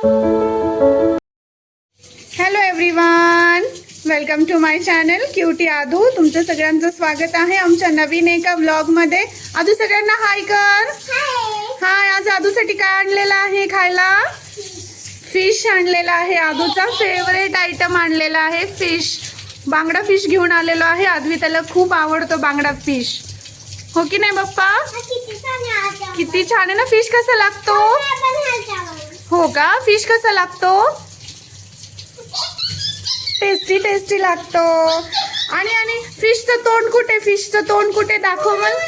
Hello everyone, welcome to my channel cutie Aadu. तुमचं सगळ्यांचं स्वागत आहे आमच्या नवीन एका व्लॉग मध्ये. आदू सगळ्यांना हाय कर. हाय. आज आदूसाठी काय आणलेलं आहे खायला? फिश आणलेला आहे. आदूचा फेवरेट आयटम आणलेला आहे फिश. बांगडा फिश घेऊन आलेलो आहे. आदवी त्याला खूप आवडतो बांगडा फिश, हो की नाही पप्पा? किती छान आहे ना. फिश कसा लागतो? हो का? फिश कसा लागतो? टेस्टी टेस्टी लागतो. आणि फिशचं तोंड कुठे? फिशचं तोंड कुठे? दाखव मला.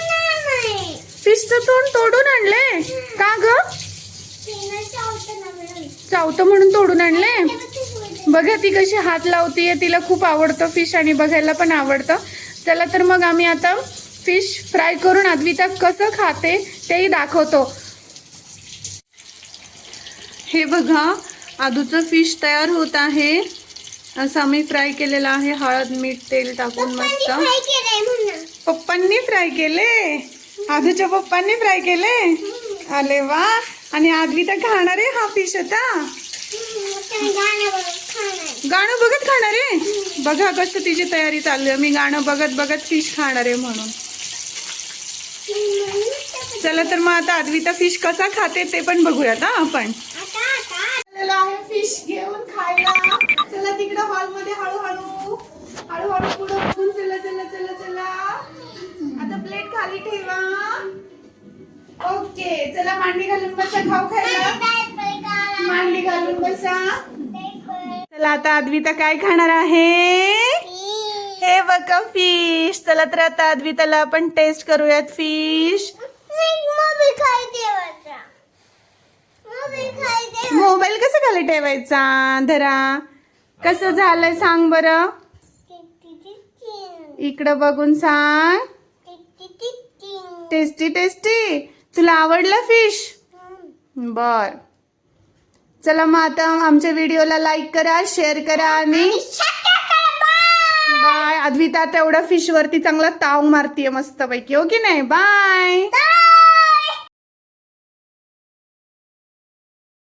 फिशचं तोंड तोडून आणले का ग? चावतं म्हणून तोडून आणले. बघा ती कशी हात लावतीये. तिला खूप आवडतं फिश आणि बघायला पण आवडतं. चला तर मग आम्ही आता फिश फ्राय करून आद्विता कसं खाते तेही दाखवतो. हे बघा, आदूचं फिश तयार होत आहे. असं आम्ही फ्राय केलेलं आहे. हळद मीठ तेल टाकून मस्त. पप्पांनी फ्राय केले. आदूच्या पप्पांनी फ्राय केले. अरे वा. आणि आद्विता खाणार आहे हा फिश आता. गाणं बघत खाणार आहे. बघा कसं तिची तयारी चालू आहे. मी गाणं बघत बघत फिश खाणार आहे म्हणून. चला तर मग आता आद्विता फिश कसा खाते ते पण बघूयात आपण. फिश घेऊन खायला. चला तिकडे हॉल मध्ये हळूहळू पुढे बघून. चला चला चला चला. आता प्लेट खाली ठेवा. ओके. चला मांडी घालून बसा खाऊ खायला. मांडी घालून बसा. चला आता आद्विता काय खाणार आहे? हे बघा फिश. चला तर आता आद्विताला आपण टेस्ट करूयात फिश. मोबाईल कसं खाली ठेवायचा? धरा. कसं झालंय सांग बरं. इकडं बघून सांग. Tasty tasty. तुला आवडलं फिश? बर. चला मग आता आमच्या व्हिडिओला लाईक करा, शेअर करा आणि बाय. आद्विता तेवढा फिश वरती चांगला ताव मारतीये मस्त पैकी, हो की नाही? बाय.